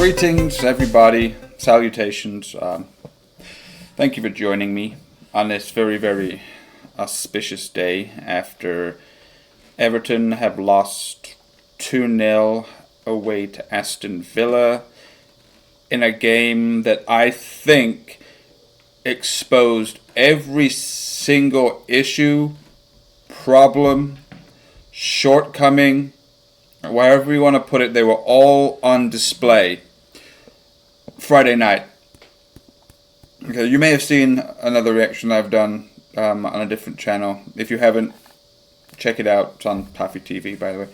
Greetings, everybody. Salutations. Thank you for joining me on this very, very auspicious day after Everton have lost 2-0 away to Aston Villa in a game that I think exposed every single issue, problem, shortcoming, wherever you want to put it. They were all on display Friday night. Okay, you may have seen another reaction I've done on a different channel. If you haven't, check it out. It's on Puffy TV, by the way.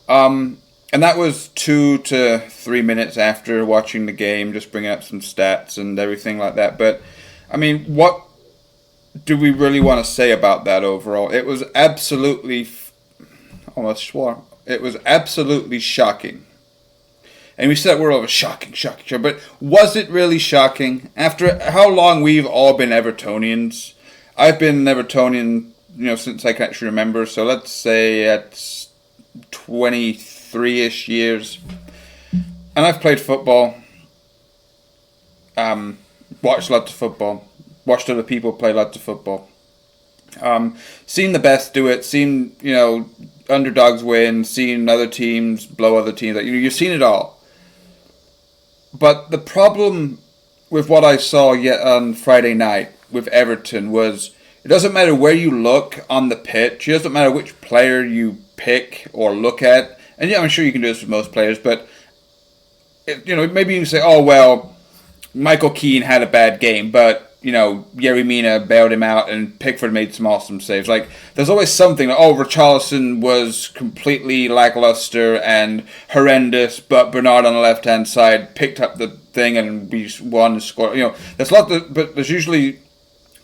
And that was 2 to 3 minutes after watching the game, just bringing up some stats and everything like that. But, I mean, what do we really want to say about that overall? It was absolutely, almost swore, it was absolutely shocking. And we said we're over shocking, but was it really shocking? After how long we've all been Evertonians? I've been Evertonian, since I can actually remember. So let's say it's 23-ish years. And I've played football. Watched lots of football. Watched other people play lots of football. Seen the best do it. Seen, underdogs win. Seen other teams blow other teams. You've seen it all. But the problem with what I saw yet on Friday night with Everton was it doesn't matter where you look on the pitch. It doesn't matter which player you pick or look at. And I'm sure you can do this with most players. But, maybe you can say, oh, well, Michael Keane had a bad game. But, Yerry Mina bailed him out and Pickford made some awesome saves. There's always something. Richarlison was completely lackluster and horrendous, but Bernard on the left-hand side picked up the thing and we won and scored. But there's usually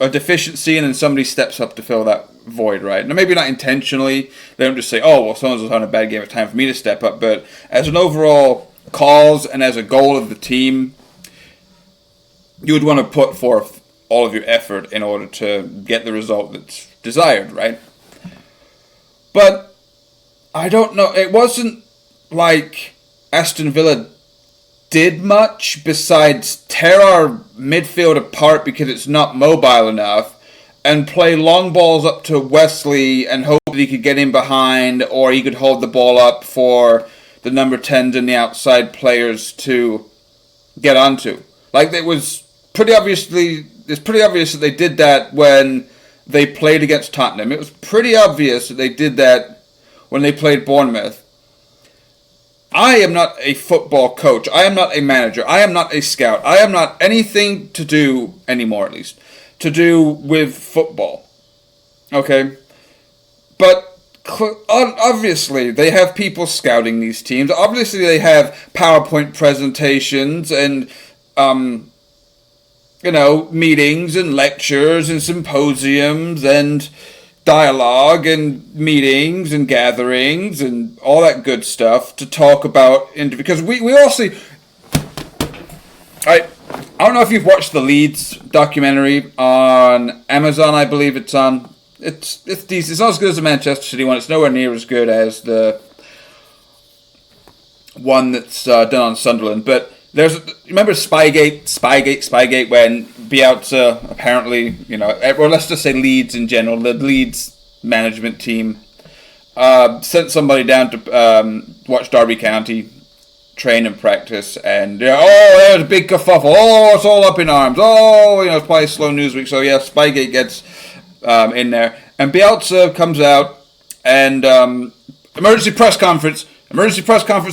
a deficiency and then somebody steps up to fill that void, right? Now, maybe not intentionally. They don't just say, oh, well, someone's having a bad game, it's time for me to step up. But as an overall cause and as a goal of the team, you would want to put forth all of your effort in order to get the result that's desired, right? But I don't know. It wasn't like Aston Villa did much besides tear our midfield apart because it's not mobile enough and play long balls up to Wesley and hope that he could get in behind or he could hold the ball up for the number 10s and the outside players to get onto. It was pretty obviously... It's pretty obvious that they did that when they played against Tottenham. It was pretty obvious that they did that when they played Bournemouth. I am not a football coach. I am not a manager. I am not a scout. I am not anything to do, anymore at least, to do with football. Okay? But obviously they have people scouting these teams. Obviously they have PowerPoint presentations and... meetings and lectures and symposiums and dialogue and meetings and gatherings and all that good stuff to talk about. Because we all see... I don't know if you've watched the Leeds documentary on Amazon, I believe it's on. It's decent. It's not as good as the Manchester City one. It's nowhere near as good as the one that's done on Sunderland. But... remember Spygate, when Bielsa apparently, or let's just say Leeds in general, the Leeds management team, sent somebody down to watch Derby County train and practice, and, there's a big kerfuffle, it's all up in arms, it's probably a slow news week, so yeah, Spygate gets in there, and Bielsa comes out, and emergency press conference,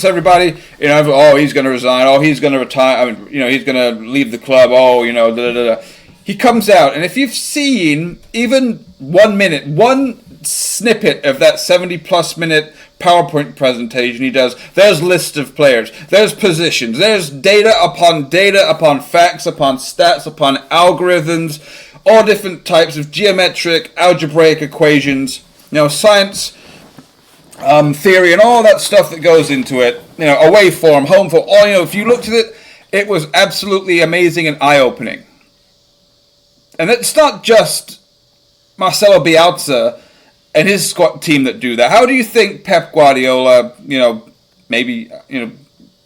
everybody. He's going to resign. He's going to retire. He's going to leave the club. He comes out, and if you've seen even 1 minute, one snippet of that 70-plus minute PowerPoint presentation he does, there's lists of players, there's positions, there's data upon facts, upon stats, upon algorithms, all different types of geometric, algebraic equations, science, theory and all that stuff that goes into it, away form, home form, if you looked at it, it was absolutely amazing and eye-opening. And it's not just Marcelo Bielsa and his squad team that do that. How do you think Pep Guardiola, maybe,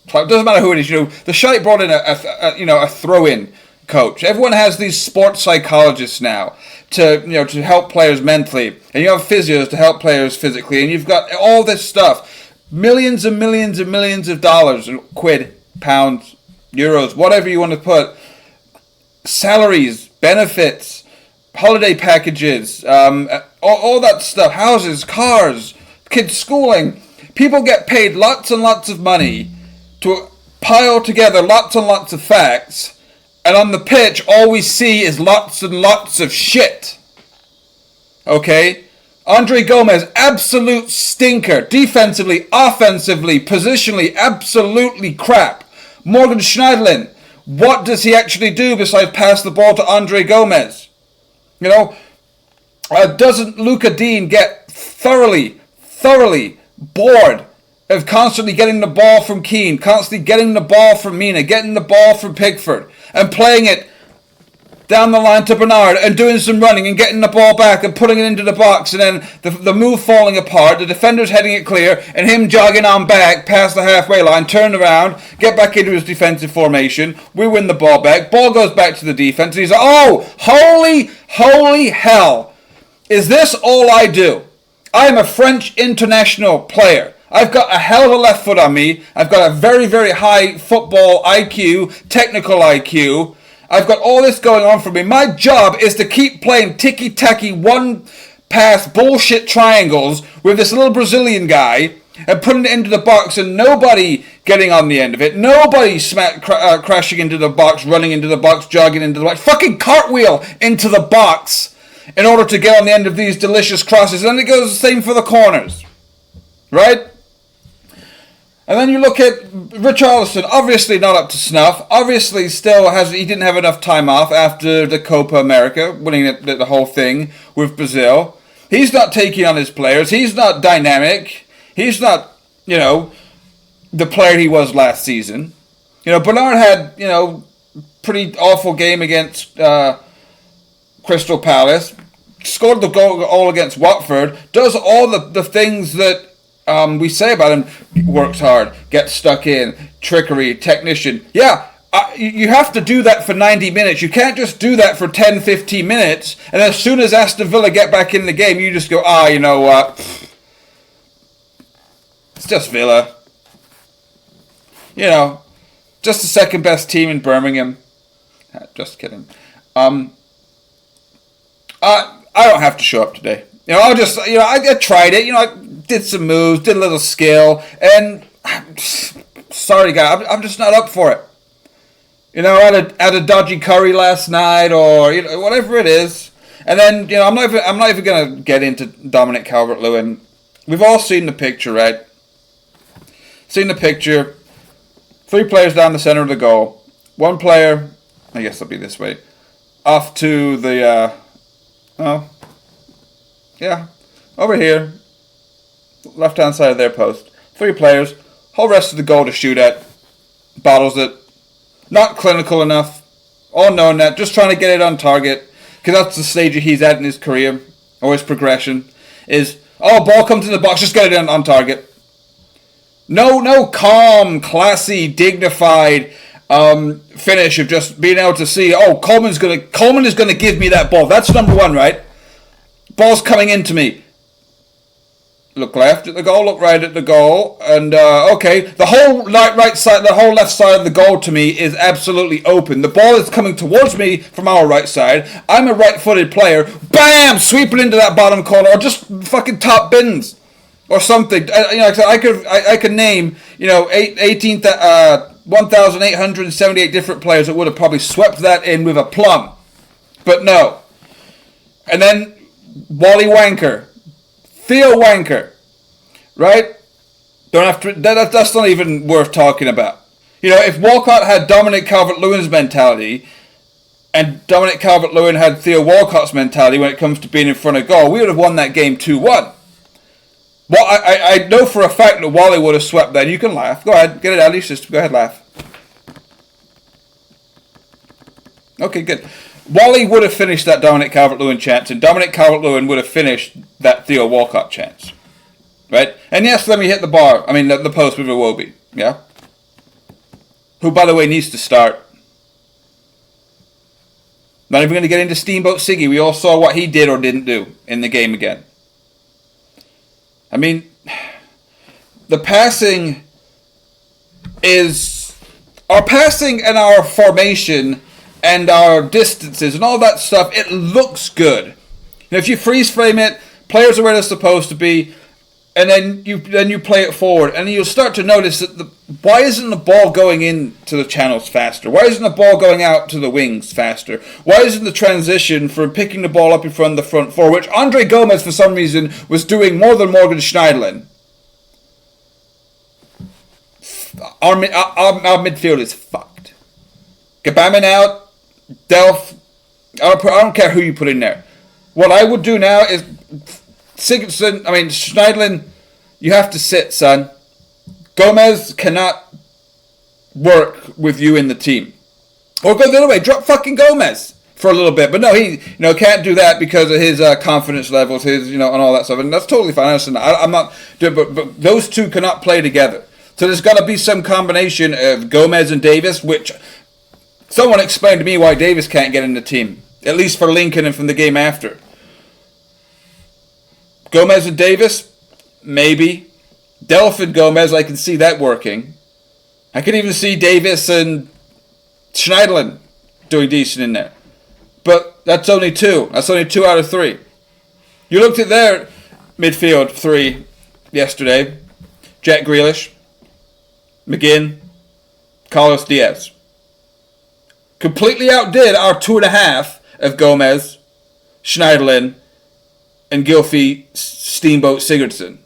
It doesn't matter who it is. The Shite brought in a throw-in coach. Everyone has these sports psychologists now to help players mentally, and you have physios to help players physically, and you've got all this stuff, millions and millions and millions of dollars, quid, pounds, euros, whatever you want to put, salaries, benefits, holiday packages, all that stuff, houses, cars, kids' schooling. People get paid lots and lots of money to pile together lots and lots of facts, and on the pitch, all we see is lots and lots of shit. Okay? Andre Gomez, absolute stinker. Defensively, offensively, positionally, absolutely crap. Morgan Schneiderlin, what does he actually do besides pass the ball to Andre Gomez? Doesn't Luca Dean get thoroughly bored of constantly getting the ball from Keane, constantly getting the ball from Mina, getting the ball from Pickford, and playing it down the line to Bernard and doing some running and getting the ball back and putting it into the box, and then the move falling apart, the defender's heading it clear, and him jogging on back past the halfway line, turn around, get back into his defensive formation, we win the ball back, ball goes back to the defense, and he's like, oh, holy hell, is this all I do? I am a French international player. I've got a hell of a left foot on me. I've got a very, very high football IQ, technical IQ. I've got all this going on for me. My job is to keep playing ticky-tacky, one-pass bullshit triangles with this little Brazilian guy and putting it into the box and nobody getting on the end of it. Nobody crashing into the box, running into the box, jogging into the box. Fucking cartwheel into the box in order to get on the end of these delicious crosses. And it goes the same for the corners. Right? And then you look at Richarlison, obviously not up to snuff. Obviously he didn't have enough time off after the Copa America, winning the whole thing with Brazil. He's not taking on his players. He's not dynamic. He's not, the player he was last season. Bernard had, pretty awful game against Crystal Palace. Scored the goal against Watford. Does all the things that we say about him. Works hard, gets stuck in, trickery, technician. Yeah, you have to do that for 90 minutes. You can't just do that for 10, 15 minutes, and as soon as Aston Villa get back in the game, you just go, you know what? It's just Villa. Just the second best team in Birmingham. Just kidding. I don't have to show up today. I'll just, I tried it. I did some moves, did a little skill, and sorry, guys, I'm just not up for it. I had a dodgy curry last night, or whatever it is, and then I'm not even gonna get into Dominic Calvert-Lewin. We've all seen the picture, right? Seen the picture. 3 players down the center of the goal. 1 player, I guess it'll be this way, off to the over here. Left-hand side of their post. 3 players. Whole rest of the goal to shoot at. Bottles it. Not clinical enough. All knowing that. Just trying to get it on target. Because that's the stage he's at in his career. Or his progression. Ball comes in the box. Just get it on target. No calm, classy, dignified finish of just being able to see, Coleman is going to give me that ball. That's number 1, right? Ball's coming into me. Look left at the goal, look right at the goal, and the whole right side, the whole left side of the goal to me is absolutely open. The ball is coming towards me from our right side. I'm a right-footed player. Bam! Sweep it into that bottom corner, or just fucking top bins, or something. I could name 1,878 different players that would have probably swept that in with a plum, but no. And then Wally Wanker. Theo Wanker, right? Don't have to. That's not even worth talking about. If Walcott had Dominic Calvert-Lewin's mentality, and Dominic Calvert-Lewin had Theo Walcott's mentality when it comes to being in front of goal, we would have won that game 2-1. Well, I know for a fact that Wally would have swept that. You can laugh. Go ahead, get it out of your system. Go ahead, laugh. Okay, good. Wally would have finished that Dominic Calvert-Lewin chance, and Dominic Calvert-Lewin would have finished that Theo Walcott chance. Right? And yes, let me hit the bar. I mean, the post with Iwobi. Yeah? who, by the way, needs to start. Not even going to get into Steamboat Siggy. We all saw what he did or didn't do in the game again. I mean, the passing is... Our passing and our formation and our distances and all that stuff, it looks good. And if you freeze frame it, players are where they're supposed to be, and then you play it forward, and you'll start to notice that why isn't the ball going into the channels faster? Why isn't the ball going out to the wings faster? Why isn't the transition from picking the ball up in front of the front four, which Andre Gomez for some reason was doing more than Morgan Schneiderlin? Our midfield is fucked. Gabamin out, Delph. I don't care who you put in there. What I would do now is Schneiderlin, you have to sit, son. Gomez cannot work with you in the team. Or go the other way, drop fucking Gomez for a little bit. But no, he can't do that because of his confidence levels, and all that stuff. And that's totally fine. I'm not doing, but those two cannot play together. So there's got to be some combination of Gomez and Davis, which someone explained to me why Davis can't get in the team, at least for Lincoln and from the game after. Gomez and Davis, maybe. Delph and Gomez, I can see that working. I can even see Davis and Schneiderlin doing decent in there. But that's only two. That's only 2 out of 3. You looked at their midfield 3 yesterday. Jack Grealish, McGinn, Carlos Diaz. Completely outdid our 2.5 of Gomez, Schneiderlin, and Gylfi Steamboat Sigurdsson.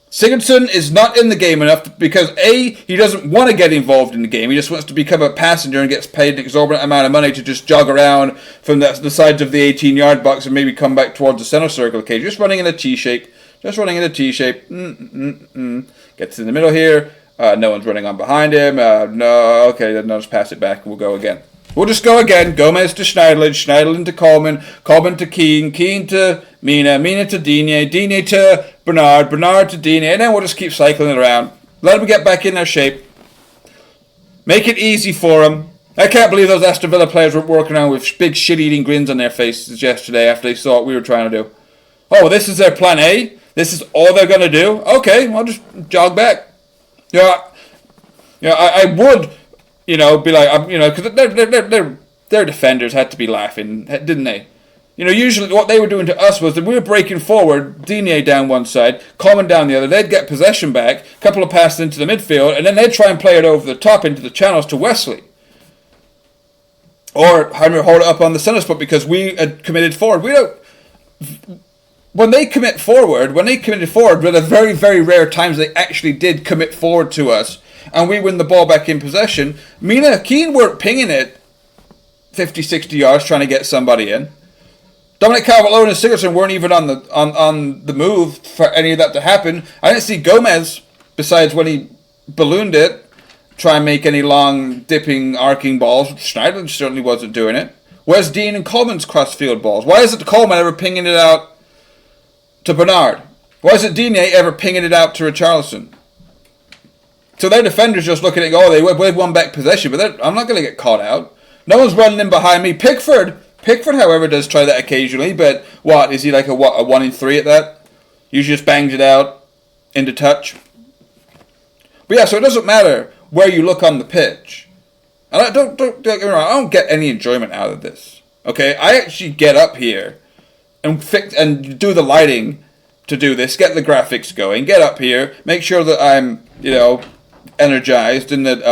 Sigurdsson is not in the game enough because A, he doesn't want to get involved in the game. He just wants to become a passenger and gets paid an exorbitant amount of money to just jog around from the sides of the 18-yard box and maybe come back towards the center circle occasionally. Just running in a T-shape. Gets in the middle here. No one's running on behind him. No, okay, then I'll just pass it back and we'll go again. We'll just go again. Gomez to Schneiderlin, Schneiderlin to Coleman, Coleman to Keane, Keane to Mina, Mina to Digne, Digne to Bernard, Bernard to Digne, and then we'll just keep cycling it around. Let them get back in their shape. Make it easy for them. I can't believe those Aston Villa players were walking around with big shit-eating grins on their faces yesterday after they saw what we were trying to do. Oh, this is their plan A? This is all they're going to do? Okay, I'll just jog back. I would... be like, because their defenders had to be laughing, didn't they? Usually what they were doing to us was that we were breaking forward, Digne down one side, Coleman down the other. They'd get possession back, a couple of passes into the midfield, and then they'd try and play it over the top into the channels to Wesley. Or hold it up on the centre spot because we had committed forward. When they committed forward, were the very, very rare times they actually did commit forward to us, and we win the ball back in possession. Mina, Keane weren't pinging it 50, 60 yards trying to get somebody in. Dominic Calvert-Lewin and Sigurdsson weren't even on the move for any of that to happen. I didn't see Gomez, besides when he ballooned it, try and make any long, dipping, arcing balls. Schneiderlin certainly wasn't doing it. Where's Dean and Coleman's cross-field balls? Why isn't Coleman ever pinging it out to Bernard? Why isn't Digne ever pinging it out to Richarlison? So their defenders just looking at they've won back possession, but I'm not going to get caught out. No one's running in behind me. Pickford, however, does try that occasionally, but what, is he like a 1 in 3 at that? Usually just bangs it out into touch. But yeah, so it doesn't matter where you look on the pitch. And don't get me wrong, I don't get any enjoyment out of this. Okay, I actually get up here and fix and do the lighting to do this, get the graphics going, get up here, make sure that I'm, energized and that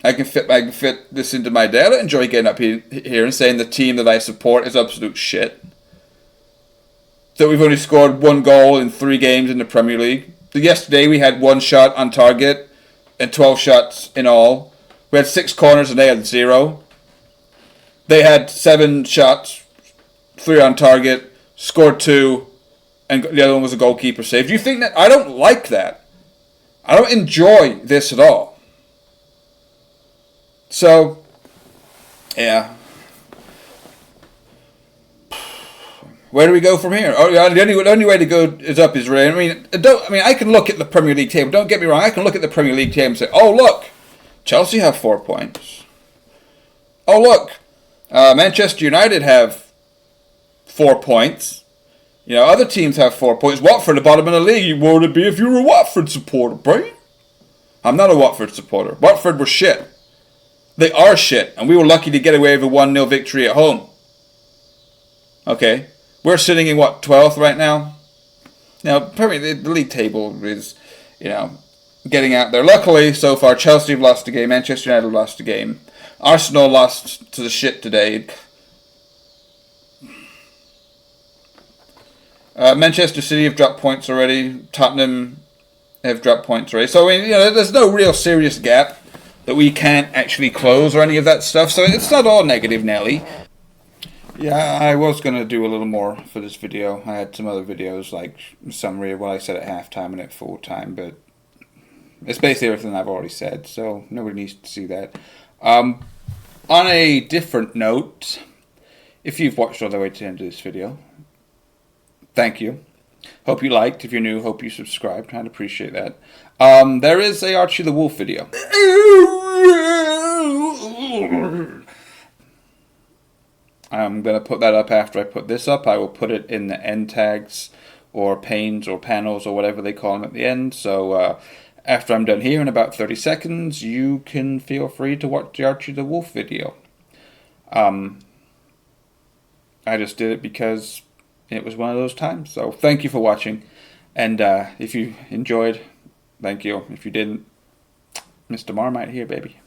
I can fit this into my day. I don't enjoy getting up here and saying the team that I support is absolute shit. So we've only scored 1 goal in 3 games in the Premier League. Yesterday we had 1 shot on target and 12 shots in all. We had 6 corners and they had 0. They had 7 shots, 3 on target, scored 2, and the other one was a goalkeeper save. Do you think that? I don't like that. I don't enjoy this at all. So, yeah. Where do we go from here? Oh, the only way to go is up Israel. I can look at the Premier League table. Don't get me wrong. I can look at the Premier League table and say, oh, look, Chelsea have 4 points. Oh, look. Manchester United have 4 points. You know, other teams have 4 points. Watford at the bottom of the league. What would it be if you were a Watford supporter, bro? I'm not a Watford supporter. Watford were shit. They are shit. And we were lucky to get away with a 1-0 victory at home. Okay. We're sitting in, what, 12th right now? Now, probably the league table is, you know, getting out there. Luckily, so far, Chelsea have lost a game. Manchester United have lost a game. Arsenal lost to the shit today. Manchester City have dropped points already. Tottenham have dropped points already. So, I mean, you know, there's no real serious gap that we can't actually close or any of that stuff. So it's not all negative, Nelly. Yeah, I was going to do a little more for this video. I had some other videos, like a summary of what I said at halftime and at full time, but it's basically everything I've already said, so nobody needs to see that. On a different note, if you've watched all the way to the end of this video, thank you. Hope you liked. If you're new, hope you subscribed. I'd appreciate that. There is a Archie the Wolf video. I'm going to put that up after I put this up. I will put it in the end tags or panes or panels or whatever they call them at the end. So after I'm done here in about 30 seconds, you can feel free to watch the Archie the Wolf video. I just did it because it was one of those times. So thank you for watching. And if you enjoyed, thank you. If you didn't, Mr. Marmite here, baby.